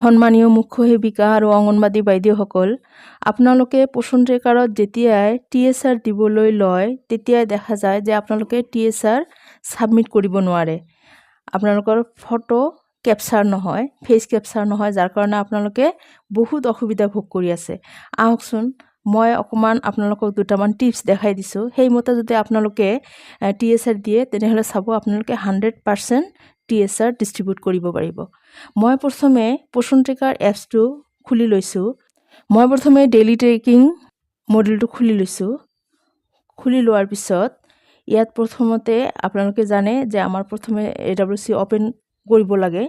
সন্মানীয় মুখ্য সেৱিকা আৰু অংগনবাদী বাইদেউসকল, আপোনালোকে পোষণ ট্ৰেকাৰত যেতিয়াই TSR দিবলৈ লয় তেতিয়াই দেখা যায় যে আপোনালোকে TSR ছাবমিট কৰিব নোৱাৰে। আপোনালোকৰ ফটো কেপচাৰ নহয়, ফেচ কেপচাৰ নহয়, যাৰ কাৰণে আপোনালোকে বহুত অসুবিধা ভোগ কৰি আছে। আহকচোন মই অকণমান আপোনালোকক দুটামান টিপছ দেখাই দিছোঁ। সেইমতে যদি আপোনালোকে TSR দিয়ে তেনেহ'লে চাব আপোনালোকে 100% TSR ডিষ্ট্ৰিবিউট কৰিব পাৰিব। মই প্ৰথমে পোষণ ট্ৰেকাৰ এপছটো খুলি লৈছোঁ। মই প্ৰথমে ডেইলি ট্ৰেকিং মডেলটো খুলি লৈছোঁ। খুলি লোৱাৰ পিছত ইয়াত প্ৰথমতে আপোনালোকে জানে যে আমাৰ প্ৰথমে AWC অ'পেন কৰিব লাগে।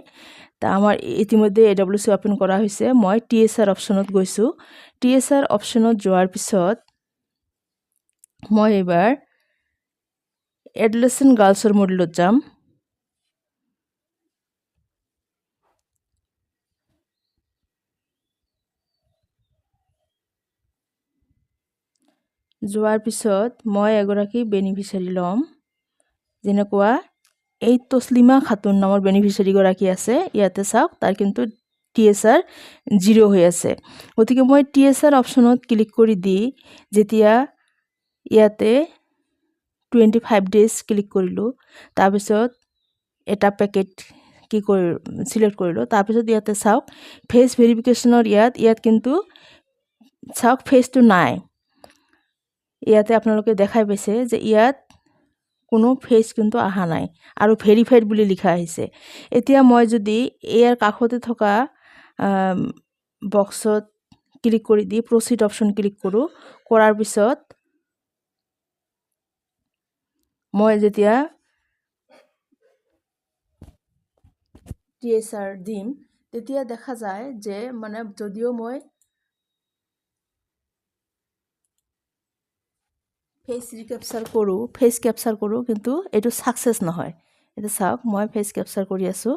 তা আমাৰ ইতিমধ্যে AWC অ'পেন কৰা হৈছে। মই TSR অপশ্যনত গৈছোঁ। TSR অপশ্যনত যোৱাৰ পিছত মই এইবাৰ এডলেচেণ্ট গাৰ্লছৰ মডেলত যাম। যোৱাৰ পিছত মই এগৰাকী বেনিফিচিয়াৰী ল'ম। যেনেকুৱা এই তছলিমা খাতুন নামৰ বেনিফিচিয়াৰীগৰাকী আছে, ইয়াতে চাওক তাৰ কিন্তু TSR 0 হৈ আছে। গতিকে মই TSR অপশ্যনত ক্লিক কৰি দি যেতিয়া ইয়াতে 25 ডেজ ক্লিক কৰিলোঁ, তাৰপিছত এটা পেকেট চিলেক্ট কৰিলোঁ। তাৰপিছত ইয়াতে চাওক ফেচ ভেৰিফিকেশ্যনৰ ইয়াত কিন্তু চাওক ফেচটো নাই। ইয়াতে আপোনালোকে দেখাই পাইছে যে ইয়াত কোনো ফেচ কিন্তু অহা নাই আৰু ভেৰিফাইড বুলি লিখা আহিছে। এতিয়া মই যদি ইয়াৰ কাষতে থকা বক্সত ক্লিক কৰি দি প্ৰচিড অপশ্যন ক্লিক কৰোঁ, কৰাৰ পিছত মই যেতিয়া TSR দিম তেতিয়া দেখা যায় যে মানে যদিও মই ফেচ কেপচাৰ কৰোঁ কিন্তু এইটো ছাকচেছ নহয়। এতিয়া চাওক মই ফেচ কেপচাৰ কৰি আছোঁ।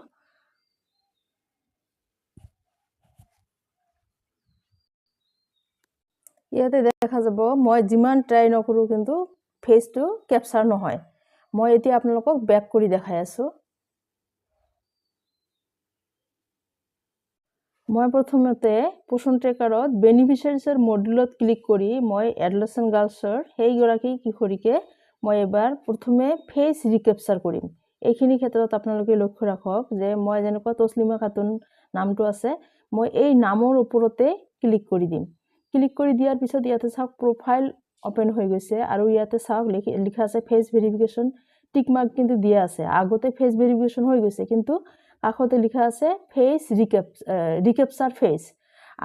ইয়াতে দেখা যাব মই যিমান ট্ৰাই নকৰোঁ কিন্তু ফেচটো কেপচাৰ নহয়। মই এতিয়া আপোনালোকক বেক কৰি দেখাই আছোঁ। মই প্ৰথমতে পোষণ ট্ৰেকাৰত বেনিফিচিয়াৰীছৰ মডুলত ক্লিক কৰি মই এডলেচেণ্ট গাৰ্লছৰ সেইগৰাকী কিশোৰীকে মই এবাৰ প্ৰথমে ফেচ ৰিকেপচাৰ কৰিম। এইখিনি ক্ষেত্ৰত আপোনালোকে লক্ষ্য ৰাখক যে মই যেনেকুৱা তছলিমা খাতুন নামটো আছে, মই এই নামৰ ওপৰতে ক্লিক কৰি দিম। ক্লিক কৰি দিয়াৰ পিছত ইয়াতে চাওক প্ৰফাইল অ'পেন হৈ গৈছে আৰু ইয়াতে চাওক লিখা আছে ফেচ ভেৰিফিকেশ্যন টিক মাৰ্ক কিন্তু দিয়া আছে। আগতে ফেচ ভেৰিফিকেশ্যন হৈ গৈছে কিন্তু কাষতে লিখা আছে ফেচ ৰিকেপচাৰ ফেচ।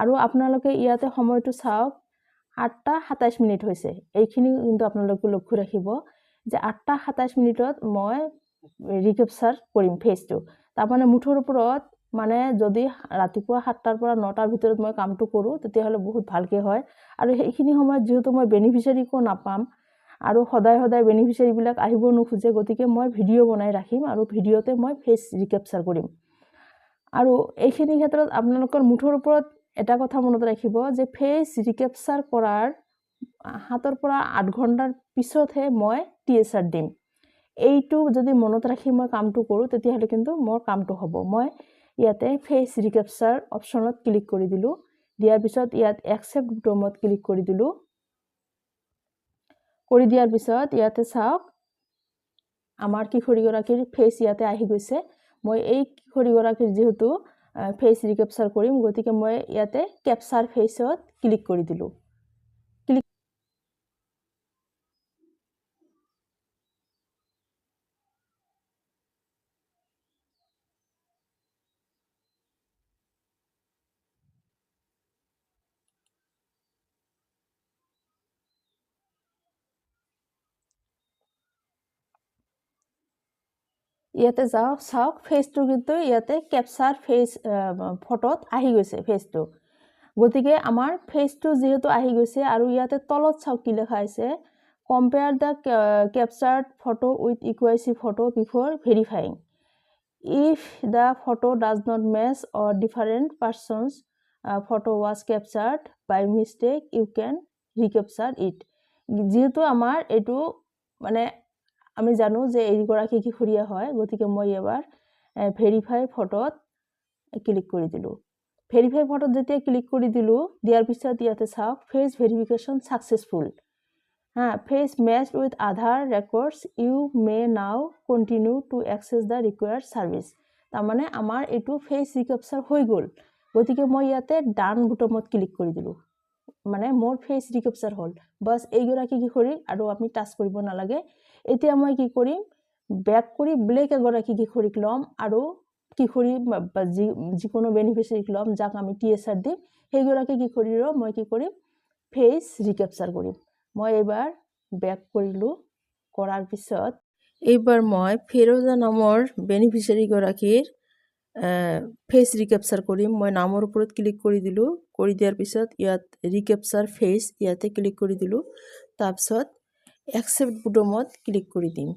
আৰু আপোনালোকে ইয়াতে সময়টো চাওক 8:27 হৈছে। এইখিনি কিন্তু আপোনালোকে লক্ষ্য ৰাখিব যে 8:27 মই ৰিকেপচাৰ কৰিম ফেচটো। তাৰমানে মুঠৰ ওপৰত মানে যদি ৰাতিপুৱা 7টাৰ পৰা 9টাৰ ভিতৰত মই কামটো কৰোঁ তেতিয়াহ'লে বহুত ভালকৈ হয়। আৰু সেইখিনি সময়ত যিহেতু মই বেনিফিচিয়াৰীকো নাপাম আৰু সদায় বেনিফিচিয়াৰীবিলাক আহিব নোখোজে, গতিকে মই ভিডিঅ' বনাই ৰাখিম আৰু ভিডিঅ'তে মই ফেচ ৰিকেপচাৰ কৰিম। আৰু এইখিনি ক্ষেত্ৰত আপোনালোকৰ মুঠৰ ওপৰত এটা কথা মনত ৰাখিব যে ফেচ ৰিকেপচাৰ কৰাৰ 7 পৰা 8 ঘণ্টাৰ পিছতহে মই TSR দিম। এইটো যদি মনত ৰাখি মই কামটো কৰোঁ তেতিয়াহ'লে কিন্তু মোৰ কামটো হ'ব। মই ইয়াতে ফেচ ৰিকেপচাৰ অপশ্যনত ক্লিক কৰি দিলোঁ। দিয়াৰ পিছত ইয়াত একচেপ্ট বুটামত ক্লিক কৰি দিলোঁ। কৰি দিয়াৰ পিছত ইয়াতে চাওক আমাৰ কিশোৰীগৰাকীৰ ফেচ ইয়াতে আহি গৈছে। মই এই কিশোৰীগৰাকীৰ যিহেতু ফেচ ৰিকেপচাৰ কৰিম, গতিকে মই ইয়াতে কেপচাৰ ফেচত ক্লিক কৰি দিলোঁ। ইয়াতে চাওক ফেচটো কিন্তু ইয়াতে কেপচাৰ ফেচ ফটোত আহি গৈছে ফেচটো। গতিকে আমাৰ ফেচটো যিহেতু আহি গৈছে আৰু ইয়াতে তলত চাওক কি লেখা আছে, compare the captured photo with EQIC photo before verifying. If the photo does not match or different person's photo was captured by mistake you can recapture it. যিহেতু আমাৰ এইটো মানে আমি জানো যে এইগৰাকী কিশোৰীয়া হয়, গতিকে মই এবাৰ ভেৰিফাই ফটোত ক্লিক কৰি দিলোঁ। ভেৰিফাই ফটোত যেতিয়া ক্লিক কৰি দিলোঁ, দিয়াৰ পিছত ইয়াতে চাওক face verification successful. Face matched with Aadhaar records, you may now continue to access the required service. তাৰমানে আমাৰ এইটো ফেচ ৰিকেপচাৰ হৈ গ'ল। গতিকে মই ইয়াতে ডান বুটামত ক্লিক কৰি দিলোঁ, মানে মোৰ ফেচ ৰিকেপচাৰ হ'ল। বাছ এইগৰাকী কিশোৰীক আৰু আমি টাচ কৰিব নালাগে। এতিয়া মই কি কৰিম, বেক কৰি বেলেগ এগৰাকী কিশোৰীক ল'ম আৰু কিশোৰী বা যিকোনো বেনিফিচিয়াৰীক ল'ম যাক আমি TSR দিম, সেইগৰাকী কিশোৰীৰো মই কি কৰিম, ফেচ ৰিকেপচাৰ কৰিম। মই এইবাৰ বেক কৰিলোঁ, কৰাৰ পিছত এইবাৰ মই ফিৰোজা নামৰ বেনিফিচিয়াৰীগৰাকীৰ ফেচ ৰিকেপচাৰ কৰিম। মই নামৰ ওপৰত ক্লিক কৰি দিলোঁ, কৰি দিয়াৰ পিছত ইয়াত ৰিকেপচাৰ ফেচ ইয়াতে ক্লিক কৰি দিলোঁ। তাৰপিছত একচেপ্ট বুটামত ক্লিক কৰি দিম।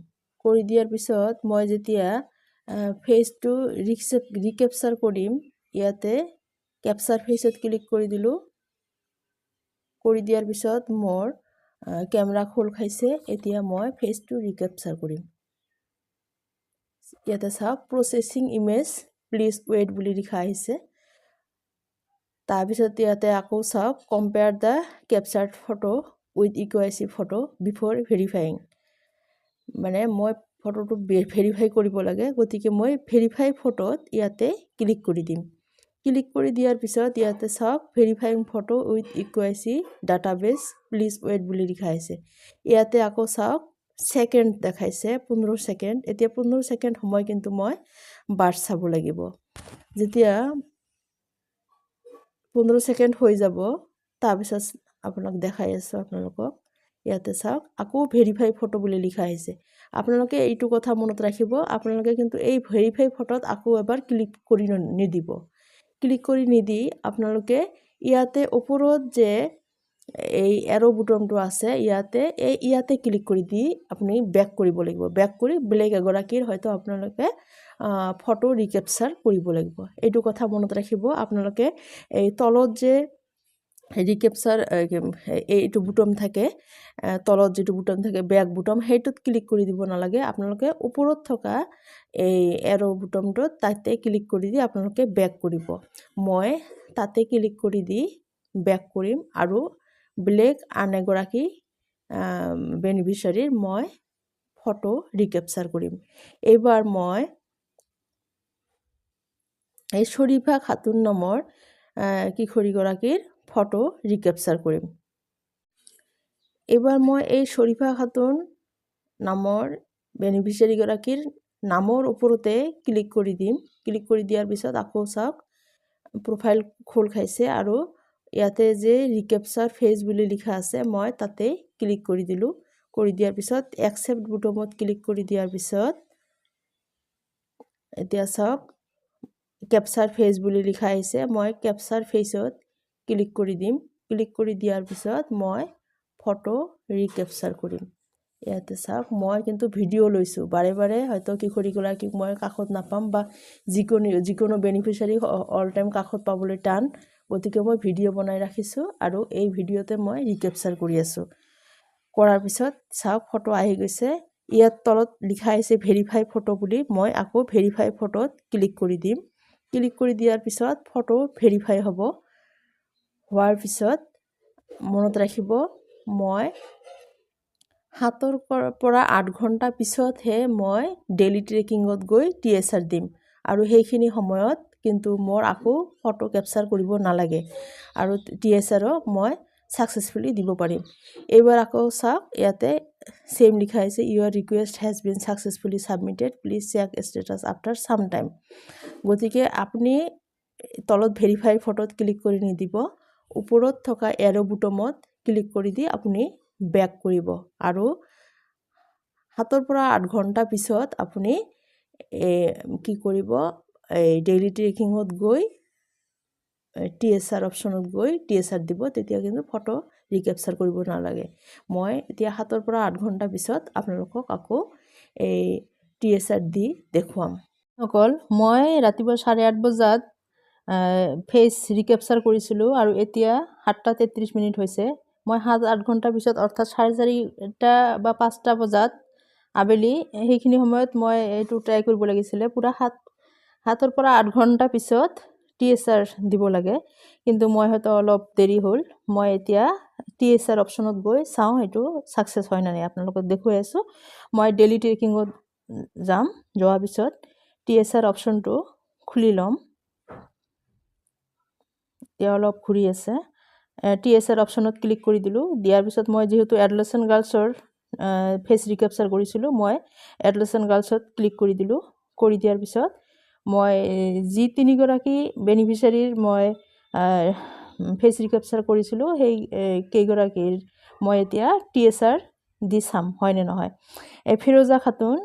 কৰি দিয়াৰ পিছত মই যেতিয়া ফেচটো ৰিকেপচাৰ কৰিম, ইয়াতে কেপচাৰ ফেচত ক্লিক কৰি দিলোঁ। কৰি দিয়াৰ পিছত মোৰ কেমেৰা খোল খাইছে। এতিয়া মই ফেচটো ৰিকেপচাৰ কৰিম। ইয়াতে চাওক প্ৰচেছিং ইমেজ, প্লিজ ৱেইট বুলি লিখা আহিছে। তাৰপিছত ইয়াতে আকৌ চাওক compare the captured photo with EKYC photo before verifying. মানে মই ফটোটো ভেৰিফাই কৰিব লাগে, গতিকে মই ভেৰিফাই ফটোত ইয়াতে ক্লিক কৰি দিম। ক্লিক কৰি দিয়াৰ পিছত ইয়াতে চাওক verifying photo with EKYC database, please wait বুলি লিখা আছে। ইয়াতে আকৌ চাওক ছেকেণ্ড দেখাইছে 15 ছেকেণ্ড। এতিয়া 15 ছেকেণ্ড সময় কিন্তু মই বাট চাব লাগিব। যেতিয়া 15 ছেকেণ্ড হৈ যাব, তাৰপিছত আপোনাক দেখাই আছোঁ আপোনালোকক। ইয়াতে চাওক আকৌ ভেৰিফাই ফটো বুলি লিখা আহিছে। আপোনালোকে এইটো কথা মনত ৰাখিব, আপোনালোকে কিন্তু এই ভেৰিফাই ফটোত আকৌ এবাৰ ক্লিক কৰি নিদিব। ক্লিক কৰি নিদি আপোনালোকে ইয়াতে ওপৰত যে এই এৰো বুটামটো আছে, ইয়াতে ক্লিক কৰি দি আপুনি বেক কৰিব লাগিব। বেক কৰি বেলেগ এগৰাকীৰ হয়তো আপোনালোকে ফটো ৰিকেপচাৰ কৰিব লাগিব। এইটো কথা মনত ৰাখিব। আপোনালোকে এই তলত যে ৰিকেপচাৰ এইটো বুটাম থাকে, তলত যিটো বুটাম থাকে বেক বুটাম, সেইটোত ক্লিক কৰি দিব নালাগে। আপোনালোকে ওপৰত থকা এই এৰো বুটামটোত তাতে ক্লিক কৰি দি আপোনালোকে বেক কৰিব। মই তাতে ক্লিক কৰি দি বেক কৰিম আৰু বেলেগ আন এগৰাকী বেনিফিচিয়াৰীৰ মই ফটো ৰিকেপচাৰ কৰিম। এইবাৰ মই এই শৰীফা খাতুন নামৰ কিশোৰীগৰাকীৰ ফটো ৰিকেপচাৰ কৰিম। এইবাৰ মই এই শৰীফা খাতুন নামৰ বেনিফিচিয়াৰীগৰাকীৰ নামৰ ওপৰতে ক্লিক কৰি দিম। ক্লিক কৰি দিয়াৰ পিছত আকৌ চাওক প্ৰফাইল খোল খাইছে আৰু ইয়াতে যে ৰিকেপচাৰ ফেচ বুলি লিখা আছে, মই তাতে ক্লিক কৰি দিলোঁ। কৰি দিয়াৰ পিছত একচেপ্ট বুটামত ক্লিক কৰি দিয়াৰ পিছত এতিয়া চাওক কেপচাৰ ফেচ বুলি লিখা আহিছে, মই কেপচাৰ ফেচত ক্লিক কৰি দিম। ক্লিক কৰি দিয়াৰ পিছত মই ফটো ৰিকেপচাৰ কৰিম। ইয়াতে চাওক মই কিন্তু ভিডিঅ' লৈছোঁ। বাৰে বাৰে হয়তো কিশোৰীগৰাকীক মই কাষত নাপাম বা যিকোনো বেনিফিচিয়াৰী অল টাইম কাষত পাবলৈ টান, গতিকে মই ভিডিঅ' বনাই ৰাখিছোঁ আৰু এই ভিডিঅ'তে মই ৰিকেপচাৰ কৰি আছোঁ। কৰাৰ পিছত চাওক ফটো আহি গৈছে। ইয়াত তলত লিখা আছে ভেৰিফাই ফটো বুলি। মই আকৌ ভেৰিফাই ফটোত ক্লিক কৰি দিম। ক্লিক কৰি দিয়াৰ পিছত ফটো ভেৰিফাই হ'ব। হোৱাৰ পিছত মনত ৰাখিব, মই 7 পৰা 8 ঘণ্টা পিছতহে মই ডেইলি ট্ৰেকিঙত গৈ TSR দিম। আৰু সেইখিনি সময়ত কিন্তু মোৰ আকৌ ফটো কেপচাৰ কৰিব নালাগে আৰু TSRও মই ছাকচেছফুলি দিব পাৰিম। এইবাৰ আকৌ চাওক ইয়াতে ছেম লিখা আছে, your request has been successfully submitted, please check status after some time. গতিকে আপুনি তলত ভেৰিফাই ফটোত ক্লিক কৰি নিদিব, ওপৰত থকা এৰো বুটামত ক্লিক কৰি দি আপুনি বেক কৰিব আৰু 7 পৰা 8 ঘণ্টা পিছত আপুনি কি কৰিব, এই ডেইলি ট্ৰেকিঙত গৈ TSR অপশ্যনত গৈ TSR দিব। তেতিয়া কিন্তু ফটো ৰিকেপচাৰ কৰিব নালাগে। মই এতিয়া 7 পৰা 8 ঘণ্টা পিছত আপোনালোকক আকৌ এই TSR দি দেখুৱাম। অকল মই ৰাতিপুৱা 8:30 বজাত ফেচ ৰিকেপচাৰ কৰিছিলোঁ আৰু এতিয়া 7:33 হৈছে। মই 7-8 ঘণ্টা পিছত অৰ্থাৎ 4:30 বা 5টা বজাত আবেলি সেইখিনি সময়ত মই এইটো ট্ৰাই কৰিব লাগিছিলে। পূৰা 7 পৰা 8 ঘণ্টা পিছত TSR দিব লাগে, কিন্তু মই হয়তো অলপ দেৰি হ'ল। মই এতিয়া TSR অপশ্যনত গৈ চাওঁ সেইটো ছাকচেছ হয় নে নাই, আপোনালোকক দেখুৱাই আছোঁ। মই ডেইলি ট্ৰেকিঙত যাম, যোৱাৰ পিছত TSR অপশ্যনটো খুলি ল'ম। এতিয়া অলপ ঘূৰি আছে। TSR অপশ্যনত ক্লিক কৰি দিলোঁ। দিয়াৰ পিছত মই যিহেতু এডলেচেণ্ট গাৰ্লছৰ ফেচ ৰিকেপচাৰ কৰিছিলোঁ, মই এডলেচেণ্ট গাৰ্লছত ক্লিক কৰি দিলোঁ। কৰি দিয়াৰ পিছত মই যি 3গৰাকী বেনিফিচিয়াৰীৰ মই ফেচ ৰিকেপচাৰ কৰিছিলোঁ, সেই কেইগৰাকীৰ মই এতিয়া TSR দি চাম হয়নে নহয়। ফিৰোজা খাতুন,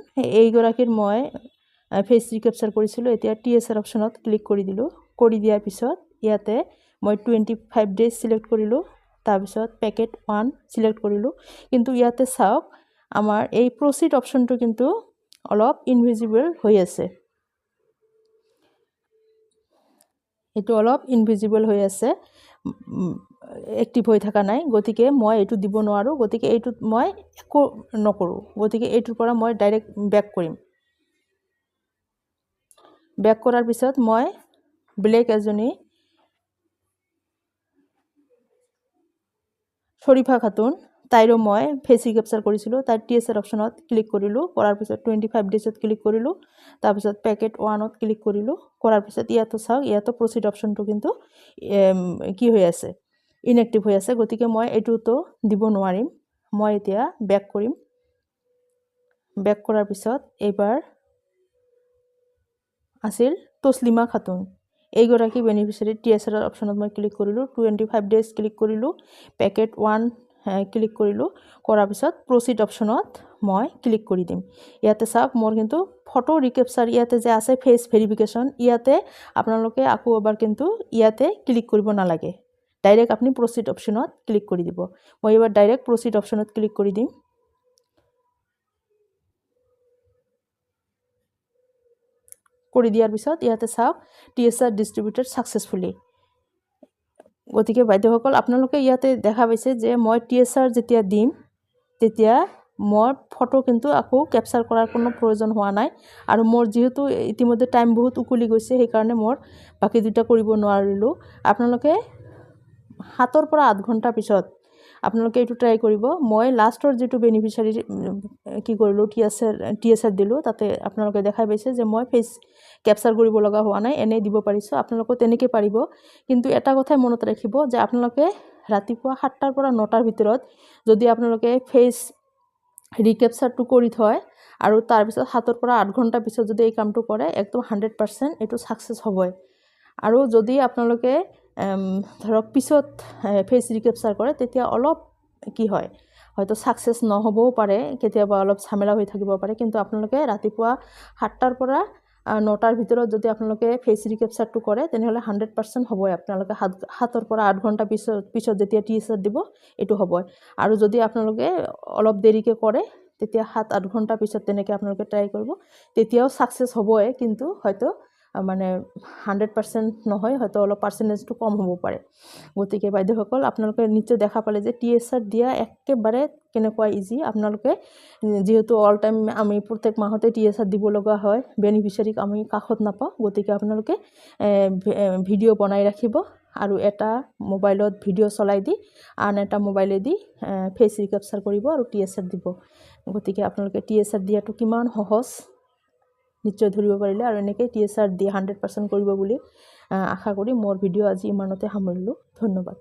এইগৰাকীৰ মই ফেচ ৰিকেপচাৰ কৰিছিলোঁ। এতিয়া TSR অপশ্যনত ক্লিক কৰি দিলোঁ। কৰি দিয়াৰ পিছত ইয়াতে মই 25 ডেজ চিলেক্ট কৰিলোঁ, তাৰপিছত পেকেট 1 চিলেক্ট কৰিলোঁ। কিন্তু ইয়াতে চাওক, আমাৰ এই প্ৰচিড অপশ্যনটো কিন্তু অলপ ইনভিজিবল হৈ আছে। এইটো অলপ ইনভিজিবল হৈ আছে, এক্টিভ হৈ থকা নাই। গতিকে মই এইটো দিব নোৱাৰোঁ। গতিকে এইটোত মই একো নকৰোঁ। গতিকে এইটোৰ পৰা মই ডাইৰেক্ট বেক কৰিম। বেক কৰাৰ পিছত মই ব্লেক এজনী শৰীফা খাতুন, তাইৰো মই ফেচ ৰিকেপচাৰ কৰিছিলোঁ। তাইৰ TSR অপশ্যনত ক্লিক কৰিলোঁ। কৰাৰ পিছত 25 ডেজত ক্লিক কৰিলোঁ। তাৰপিছত পেকেট 1ত ক্লিক কৰিলোঁ। কৰাৰ পিছত ইয়াতো চাওক, ইয়াতো প্ৰচিড অপশ্যনটো কিন্তু কি হৈ আছে, ইনএক্টিভ হৈ আছে। গতিকে মই এইটোতো দিব নোৱাৰিম। মই এতিয়া বেক কৰিম। বেক কৰাৰ পিছত এইবাৰ আছিল তছলিমা খাতুন, এইগৰাকী বেনিফিচিয়াৰী TSR অপশ্যনত মই ক্লিক কৰিলোঁ। 25 ডেজ ক্লিক কৰিলোঁ। পেকেট 1 ক্লিক কৰিলোঁ। কৰাৰ পিছত প্ৰচিড অপশ্যনত মই ক্লিক কৰি দিম। ইয়াতে চাওক, মোৰ কিন্তু ফটো ৰিকেপচাৰ ইয়াতে যে আছে ফেচ ভেৰিফিকেশ্যন, ইয়াতে আপোনালোকে আকৌ এবাৰ কিন্তু ইয়াতে ক্লিক কৰিব নালাগে। ডাইৰেক্ট আপুনি প্ৰচিড অপশ্যনত ক্লিক কৰি দিব। মই এবাৰ ডাইৰেক্ট প্ৰচিড অপশ্যনত ক্লিক কৰি দিম। কৰি দিয়াৰ পিছত ইয়াতে চাওক, TSR ডিষ্ট্ৰিবিউটেড ছাকচেছফুলি। গতিকে বাইদেউসকল, আপোনালোকে ইয়াতে দেখা পাইছে যে মই TSR যেতিয়া দিম, তেতিয়া মোৰ ফটো কিন্তু আকৌ কেপচাৰ কৰাৰ কোনো প্ৰয়োজন হোৱা নাই। আৰু মোৰ যিহেতু ইতিমধ্যে টাইম বহুত উকলি গৈছে, সেইকাৰণে মোৰ বাকী দুটা কৰিব নোৱাৰিলোঁ। আপোনালোকে 7 পৰা 8 ঘণ্টাৰ পিছত আপোনালোকে এইটো ট্ৰাই কৰিব। মই লাষ্টৰ যিটো বেনিফিচিয়াৰী কি কৰিলোঁ, TSR দিলোঁ, তাতে আপোনালোকে দেখাই পাইছে যে মই ফেচ কেপচাৰ কৰিব লগা হোৱা নাই, এনেই দিব পাৰিছোঁ। আপোনালোকেও তেনেকৈ পাৰিব। কিন্তু এটা কথাই মনত ৰাখিব যে আপোনালোকে ৰাতিপুৱা 7টাৰ পৰা 9টাৰ ভিতৰত যদি আপোনালোকে ফেচ ৰিকেপচাৰটো কৰি থয় আৰু তাৰপিছত 7 পৰা 8 ঘণ্টাৰ পিছত যদি এই কামটো কৰে, একদম 100% এইটো ছাকচেছ হ'বই। আৰু যদি আপোনালোকে ধৰক পিছত ফেচ ৰিকেপচাৰ কৰে, তেতিয়া অলপ কি হয়, হয়তো ছাকচেছ নহ'বও পাৰে, কেতিয়াবা অলপ ঝামেলা হৈ থাকিব পাৰে। কিন্তু আপোনালোকে ৰাতিপুৱা 7টাৰ পৰা 9টাৰ ভিতৰত যদি আপোনালোকে ফেচ ৰিকেপচাৰটো কৰে, তেনেহ'লে 100% হ'বই। আপোনালোকে 7 পৰা 8 ঘণ্টা পিছত যেতিয়া TSR দিব, এইটো হ'বই। আৰু যদি আপোনালোকে অলপ দেৰিকৈ কৰে, তেতিয়া 7-8 ঘণ্টা পিছত তেনেকৈ আপোনালোকে ট্ৰাই কৰিব, তেতিয়াও ছাকচেছ হ'বই। কিন্তু হয়তো মানে 100% নহয়, হয়তো অলপ পাৰ্চেণ্টেজটো কম হ'ব পাৰে। গতিকে বাইদেউসকল, আপোনালোকে নিশ্চয় দেখা পালে যে TSR দিয়া একেবাৰে কেনেকুৱা ইজি। আপোনালোকে যিহেতু অল টাইম আমি প্ৰত্যেক মাহতে TSR দিব লগা হয়, বেনিফিচিয়াৰীক আমি কাষত নাপাওঁ। গতিকে আপোনালোকে ভিডিঅ' বনাই ৰাখিব আৰু এটা মোবাইলত ভিডিঅ' চলাই দি আন এটা মোবাইলেদি ফেচ ৰিকেপচাৰ কৰিব আৰু TSR দিব। গতিকে আপোনালোকে TSR দিয়াটো কিমান সহজ নিশ্চয় ধৰিব পাৰিলে। আৰু এনেকৈ TSR দি 100% কৰিব বুলি আশা কৰি মোৰ ভিডিঅ' আজি ইমানতে সামৰিলোঁ। ধন্যবাদ।